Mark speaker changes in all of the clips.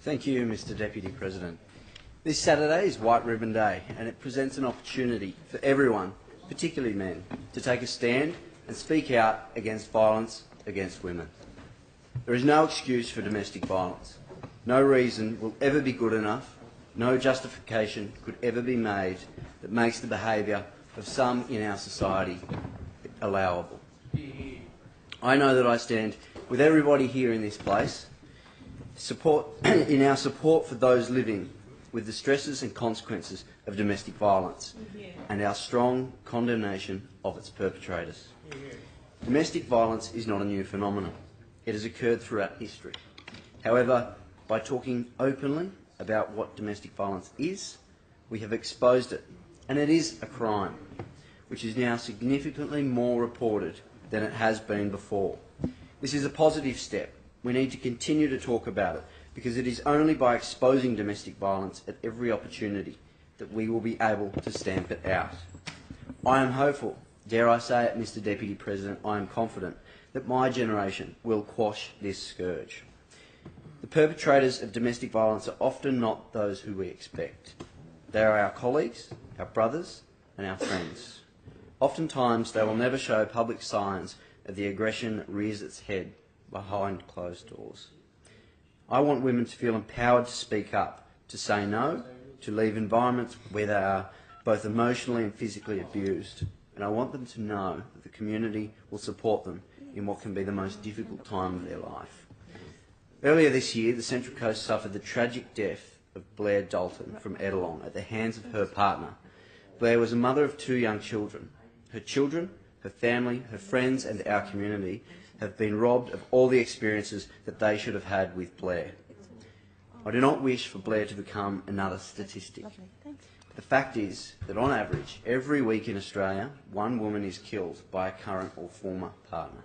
Speaker 1: Thank you, Mr Deputy President. This Saturday is White Ribbon Day and it presents an opportunity for everyone, particularly men, to take a stand and speak out against violence against women. There is no excuse for domestic violence. No reason will ever be good enough, no justification could ever be made that makes the behaviour of some in our society allowable. I know that I stand with everybody here in this place in our support for those living with the stresses and consequences of domestic violence and our strong condemnation of its perpetrators. Domestic violence is not a new phenomenon. It has occurred throughout history. However, by talking openly about what domestic violence is, we have exposed it, and it is a crime, which is now significantly more reported than it has been before. This is a positive step. We need to continue to talk about it because it is only by exposing domestic violence at every opportunity that we will be able to stamp it out. I am hopeful, dare I say it, Mr Deputy President, I am confident that my generation will quash this scourge. The perpetrators of domestic violence are often not those who we expect. They are our colleagues, our brothers and our friends. Oftentimes they will never show public signs of the aggression that rears its head behind closed doors. I want women to feel empowered to speak up, to say no, to leave environments where they are both emotionally and physically abused, and I want them to know that the community will support them in what can be the most difficult time of their life. Earlier this year, the Central Coast suffered the tragic death of Blair Dalton from Edelong at the hands of her partner. Blair was a mother of 2 young children. Her children, her family, her friends and our community have been robbed of all the experiences that they should have had with Blair. I do not wish for Blair to become another statistic. The fact is that on average, every week in Australia, 1 woman is killed by a current or former partner.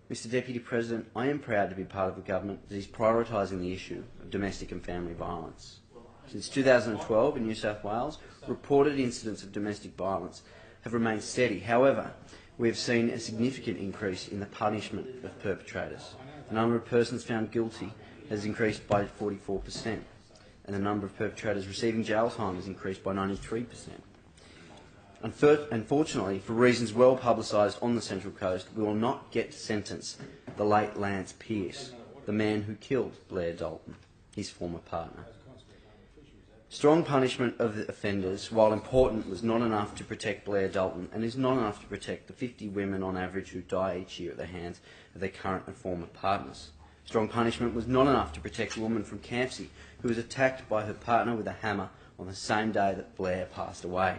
Speaker 1: Mr Deputy President, I am proud to be part of a government that is prioritising the issue of domestic and family violence. Since 2012 in New South Wales, reported incidents of domestic violence have remained steady. However, we have seen a significant increase in the punishment of perpetrators. The number of persons found guilty has increased by 44%, and the number of perpetrators receiving jail time has increased by 93%. Unfortunately, for reasons well publicised on the Central Coast, we will not get to sentence the late Lance Pearce, the man who killed Blair Dalton, his former partner. Strong punishment of the offenders, while important, was not enough to protect Blair Dalton and is not enough to protect the 50 women on average who die each year at the hands of their current and former partners. Strong punishment was not enough to protect a woman from Campsie who was attacked by her partner with a hammer on the same day that Blair passed away.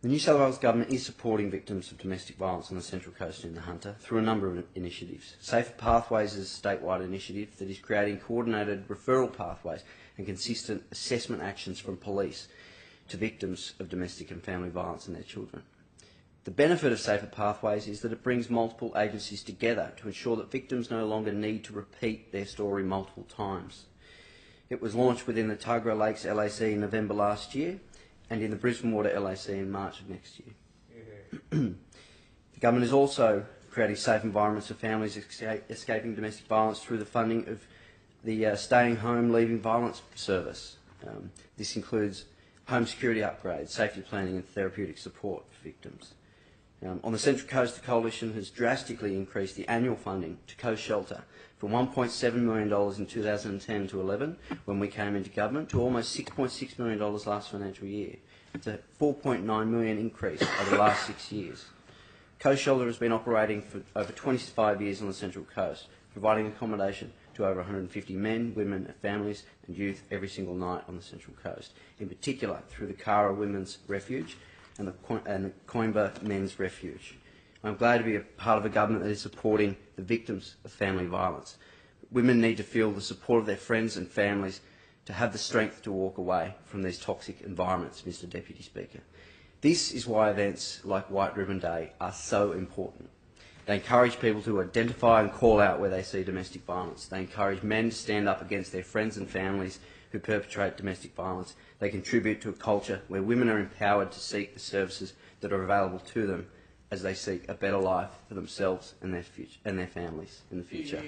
Speaker 1: The New South Wales Government is supporting victims of domestic violence on the Central Coast and in the Hunter through a number of initiatives. Safer Pathways is a statewide initiative that is creating coordinated referral pathways and consistent assessment actions from police to victims of domestic and family violence and their children. The benefit of Safer Pathways is that it brings multiple agencies together to ensure that victims no longer need to repeat their story multiple times. It was launched within the Tuggerah Lakes LAC in November last year and in the Brisbane Water LAC in March of next year. The government is also creating safe environments for families escaping domestic violence through the funding of the Staying Home Leaving Violence service. This includes home security upgrades, safety planning and therapeutic support for victims. On the Central Coast, the Coalition has drastically increased the annual funding to Coast Shelter from $1.7 million in 2010 to 11, when we came into government, to almost $6.6 million last financial year. It's a $4.9 million increase over the last 6 years. Coast Shelter has been operating for over 25 years on the Central Coast, providing accommodation to over 150 men, women, families and youth every single night on the Central Coast, in particular through the Cara Women's Refuge and the Coimbra Men's Refuge. I'm glad to be a part of a government that is supporting the victims of family violence. Women need to feel the support of their friends and families to have the strength to walk away from these toxic environments, Mr Deputy Speaker. This is why events like White Ribbon Day are so important. They encourage people to identify and call out where they see domestic violence. They encourage men to stand up against their friends and families who perpetrate domestic violence. They contribute to a culture where women are empowered to seek the services that are available to them as they seek a better life for themselves and their families in the future.